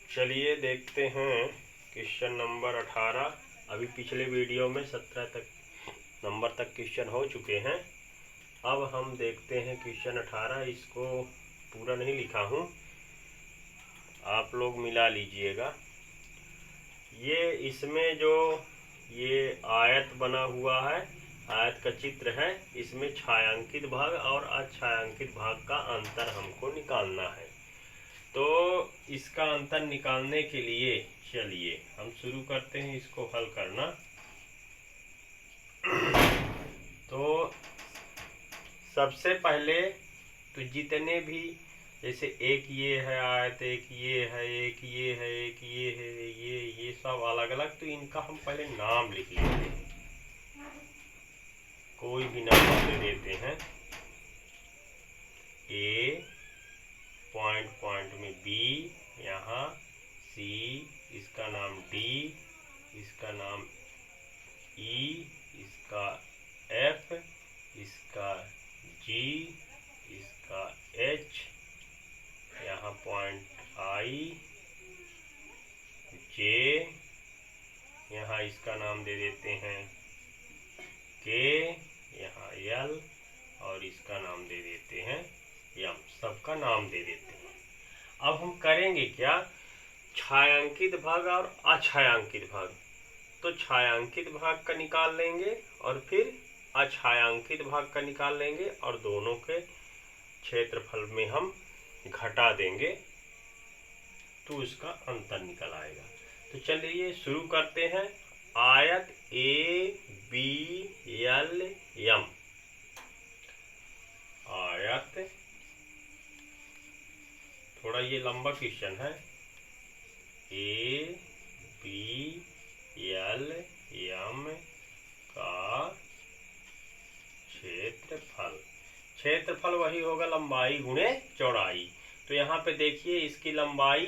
चलिए देखते हैं क्वेश्चन नंबर 18। अभी पिछले वीडियो में 17 नंबर तक क्वेश्चन हो चुके हैं। अब हम देखते हैं क्वेश्चन 18। इसको पूरा नहीं लिखा हूँ, आप लोग मिला लीजिएगा। ये इसमें जो ये आयत बना हुआ है, आयत का चित्र है, इसमें छायांकित भाग और अछायांकित भाग का अंतर हमको निकालना है। तो इसका अंतर निकालने के लिए चलिए हम शुरू करते हैं इसको हल करना। तो सबसे पहले तो जितने भी, जैसे एक ये है आयत, एक ये है, एक ये है, एक ये है, ये सब अलग अलग, तो इनका हम पहले नाम लिख लेते हैं। कोई भी नाम दे देते हैं। ए पॉइंट पॉइंट में बी, यहाँ सी, इसका नाम डी, इसका नाम ई, इसका एफ, इसका जी, इसका एच, यहाँ पॉइंट आई, जे, यहाँ इसका नाम दे देते हैं के, यहाँ यल, और इसका नाम दे देते हैं यम। सबका नाम दे देते हैं। अब हम करेंगे क्या, छायांकित भाग और अछायांकित भाग। तो छायांकित भाग का निकाल लेंगे और फिर अछायांकित भाग का निकाल लेंगे और दोनों के क्षेत्रफल में हम घटा देंगे तो उसका अंतर निकल आएगा। तो चलिए शुरू करते हैं। आयत ए बी एल एम, आयत, थोड़ा ये लंबा क्वेश्चन है। ए बी एल एम का क्षेत्रफल, क्षेत्रफल वही होगा लंबाई गुणे चौड़ाई। तो यहाँ पे देखिए इसकी लंबाई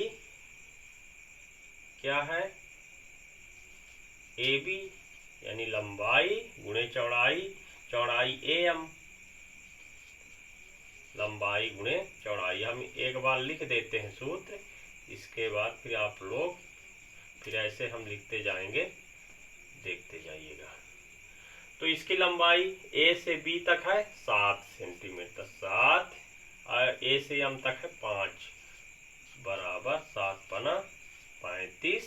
क्या है, ए बी, यानी लंबाई गुणे चौड़ाई, चौड़ाई ए एम, लंबाई गुणे चौड़ाई। हम एक बार लिख देते हैं सूत्र, इसके बाद फिर आप लोग फिर ऐसे हम लिखते जाएंगे, देखते जाइएगा। तो इसकी लंबाई ए से बी तक है 7 सेंटीमीटर, 7, और ए से एम तक है 5, बराबर 7 पना 35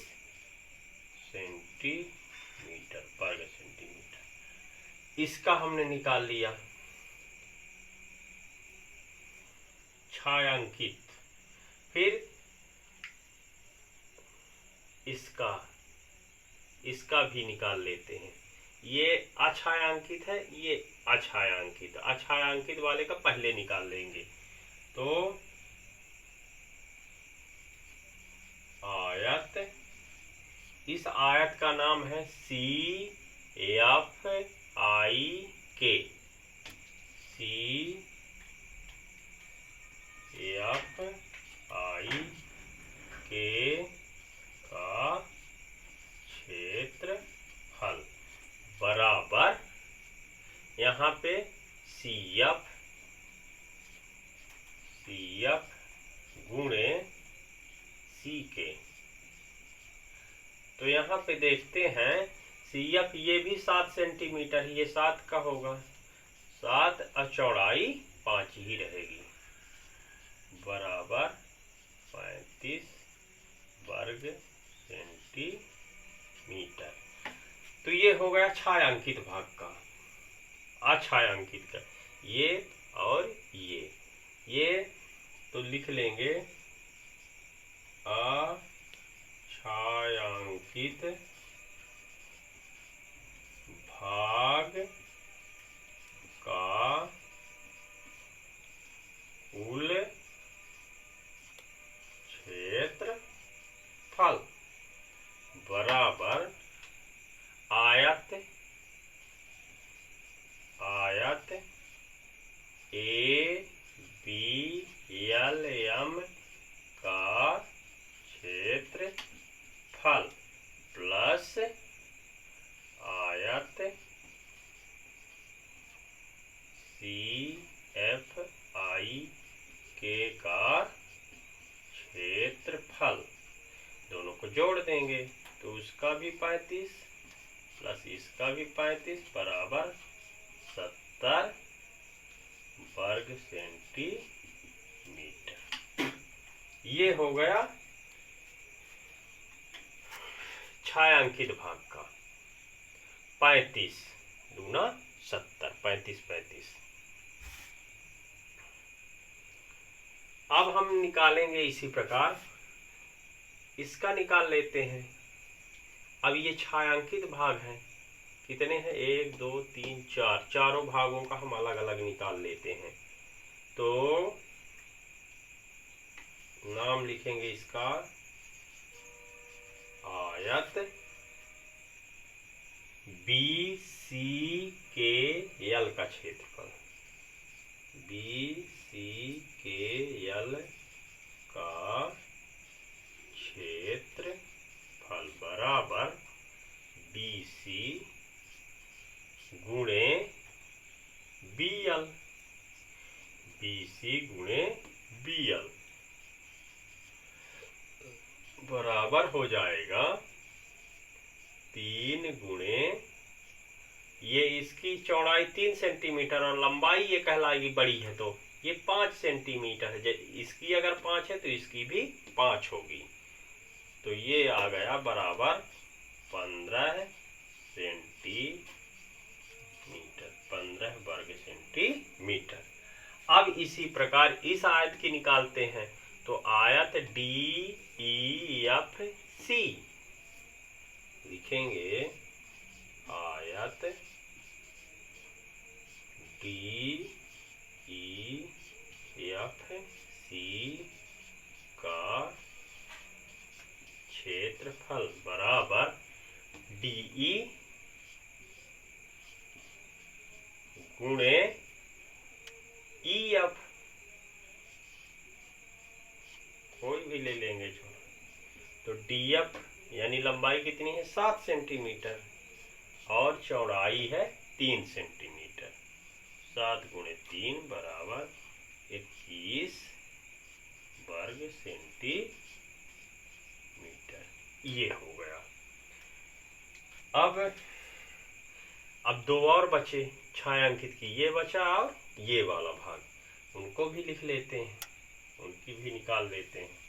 सेंटीमीटर, वर्ग सेंटीमीटर। इसका हमने निकाल लिया छायांकित। फिर इसका भी निकाल लेते हैं। ये अछायांकित है, ये अछायांकित, अछायांकित वाले का पहले निकाल लेंगे। तो आयत, इस आयत का नाम है सी एफ आई के, सी एफ आई के का क्षेत्रफल बराबर, यहाँ पे सी एफ गुणे सी के। तो यहाँ पे देखते हैं सी एफ ये भी 7 सेंटीमीटर, ये 7 का होगा, 7 और चौड़ाई 5 ही रहेगी, बराबर 35 वर्ग सेंटीमीटर। तो ये हो गया छायांकित भाग का। अछायांकित का ये और ये तो लिख लेंगे अछायांकित भाग का कुल क्षेत्रफल बराबर आयत ए बी एल एम का क्षेत्रफल प्लस आयत सी एफ आई के का क्षेत्रफल। भी 35 प्लस इसका भी 35 बराबर 70 वर्ग सेंटीमीटर। ये हो गया छायांकित भाग का। 35 दूना 70, 35 35। अब हम निकालेंगे इसी प्रकार इसका निकाल लेते हैं। अब ये छायांकित भाग हैं, कितने हैं 1 2 3 4, चारों भागों का हम अलग अलग निकाल लेते हैं। तो नाम लिखेंगे इसका आयत BCKL का क्षेत्रफल, BCKL का क्षेत्रफल बराबर BC गुणे BL, BC गुणे BL बराबर हो जाएगा 3 गुणे, ये इसकी चौड़ाई 3 सेंटीमीटर और लंबाई ये कहलाएगी बड़ी है तो ये 5 सेंटीमीटर है। इसकी अगर 5 है तो इसकी भी 5 होगी। तो ये आ गया बराबर 15 सेंटीमीटर, 15 वर्ग सेंटीमीटर। अब इसी प्रकार इस आयत की निकालते हैं। तो आयत DEFC लिखेंगे, आयत DEFC का क्षेत्रफल बराबर DE गुणे EF, कोई भी ले लेंगे जो। तो DF यानी लंबाई कितनी है 7 सेंटीमीटर और चौड़ाई है 3 सेंटीमीटर। 7 गुणे 3 बराबर 21 वर्ग सेंटीमीटर। ये हो गया। अब 2 और बचे छायांकित की, ये बचा और ये वाला भाग, उनको भी लिख लेते हैं, उनकी भी निकाल लेते हैं।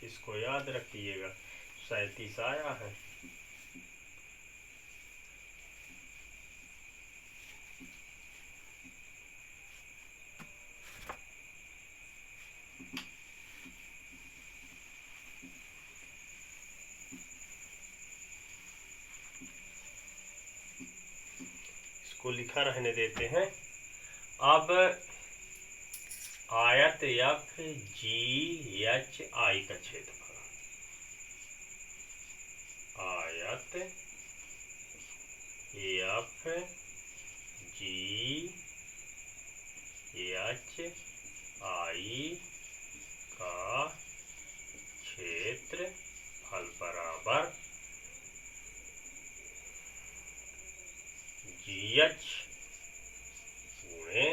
इसको याद रखिएगा, 37 आया है। इसको लिखा रहने देते हैं। अब आयत FGHI का क्षेत्रफल, आयत FGHI का क्षेत्रफल बराबर GH गुणे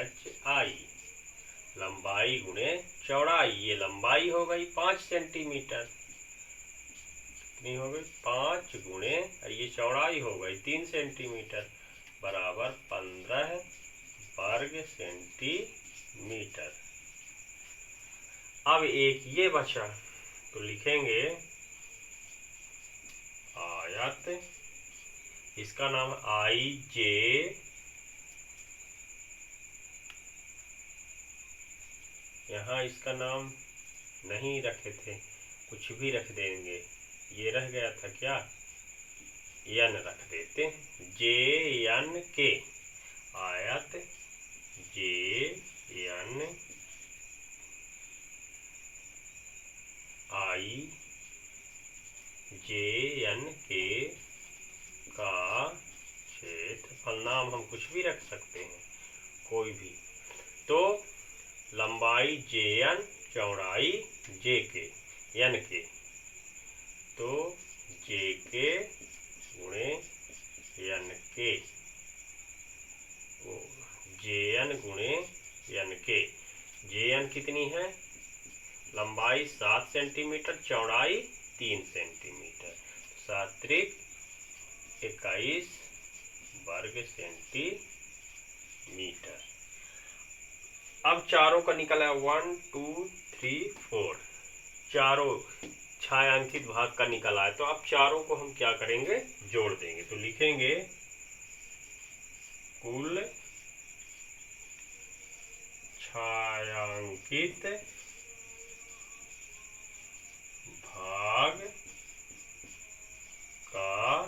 HI, लंबाई गुणे चौड़ाई। ये लंबाई हो गई 5 सेंटीमीटर, कितनी हो गई 5 गुणे, ये चौड़ाई हो गई 3 सेंटीमीटर बराबर 15 वर्ग सेंटीमीटर। अब एक ये बचा, तो लिखेंगे आयत, इसका नाम IJ, यहाँ इसका नाम नहीं रखे थे, कुछ भी रख देंगे, ये रह गया था क्या, यन रख देते हैं, JNK, आयत JNK का क्षेत्रफल, नाम हम कुछ भी रख सकते हैं, कोई भी। तो लंबाई JN, चौड़ाई JK, NK, तो JK गुणे NK, JN गुणे NK। JN कितनी है? लंबाई 7 सेंटीमीटर, चौड़ाई 3 सेंटीमीटर, 7 त्रिक 21 वर्ग सेंटीमीटर। अब चारों का निकला 1 2 3 4, चारों छायांकित भाग का निकला है। तो अब चारों को हम क्या करेंगे? जोड़ देंगे। तो लिखेंगे कुल छायांकित भाग का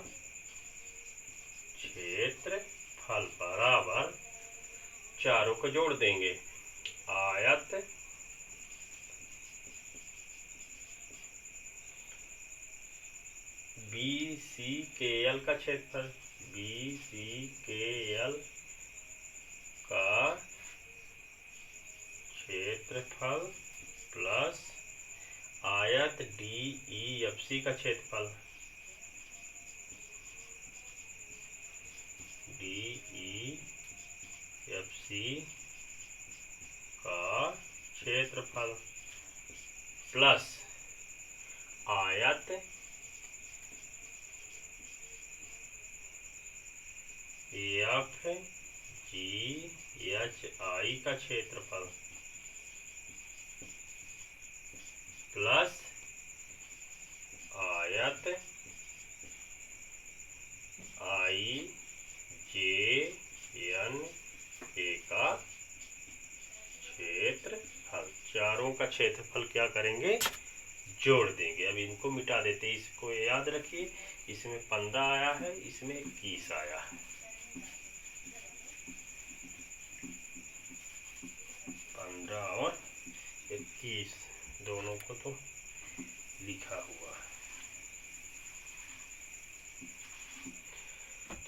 क्षेत्रफल बराबर, चारों को जोड़ देंगे, आयत BCKL का क्षेत्रफल, BCKL का क्षेत्रफल प्लस आयत DEFC का क्षेत्रफल, DEFC का क्षेत्रफल प्लस आयत FGHI का क्षेत्रफल प्लस आयत IJNK का क्षेत्रफल। चारों का क्षेत्रफल क्या करेंगे? जोड़ देंगे। अब इनको मिटा देते हैं। इसको याद रखिए, इसमें 15 आया है, इसमें 21 आया है। 15 और 21 दोनों को तो लिखा हुआ है।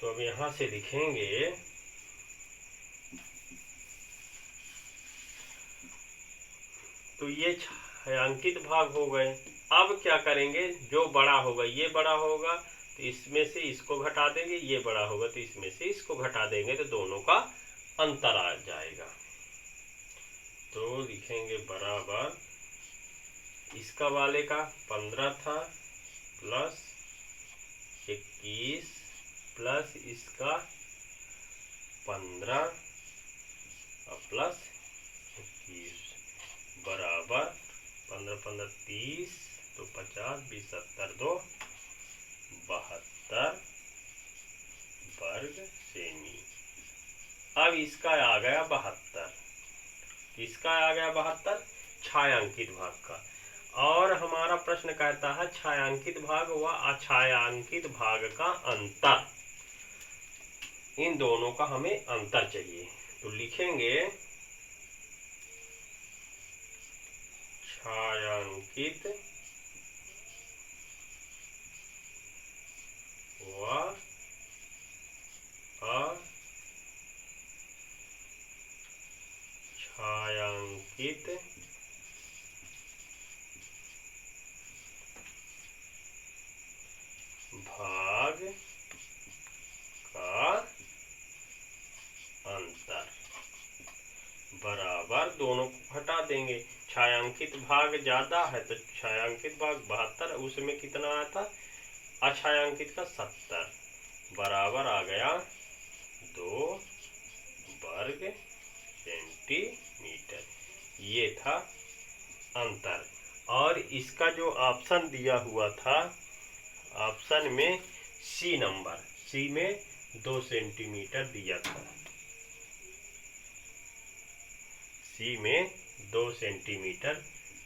तो अब यहाँ से लिखेंगे तो ये छायांकित भाग हो गए। अब क्या करेंगे? जो बड़ा होगा, ये बड़ा होगा तो इसमें से इसको घटा देंगे, ये बड़ा होगा तो इसमें से इसको घटा देंगे, तो दोनों का अंतर आ जाएगा। तो लिखेंगे बराबर, इसका वाले का 15 था प्लस 21 प्लस इसका 15 और प्लस 21 बराबर 15 15 30, तो 50 20 70 2 72 वर्ग सेमी। अब इसका आ गया 72, इसका आ गया 72 छायांकित भाग का। और हमारा प्रश्न कहता है छायांकित भाग व अछायांकित भाग का अंतर, इन दोनों का हमें अंतर चाहिए। तो लिखेंगे छायांकित व अछायांकित भाग का अंतर बराबर, दोनों को हटा देंगे। छायांकित भाग ज्यादा है तो छायांकित भाग 72, उसमें कितना आया था अछायांकित का 70, बराबर आ गया 2 वर्ग सेंटीमीटर। ये था अंतर। और इसका जो ऑप्शन दिया हुआ था, ऑप्शन में सी नंबर, सी में 2 सेंटीमीटर दिया था, सी में 2 सेंटीमीटर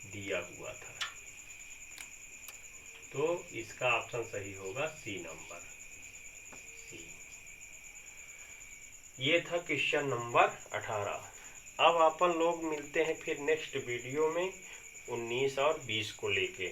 दिया हुआ था। तो इसका ऑप्शन सही होगा सी नंबर, सी। ये था क्वेश्चन नंबर 18। अब अपन लोग मिलते हैं फिर नेक्स्ट वीडियो में 19 और 20 को लेके।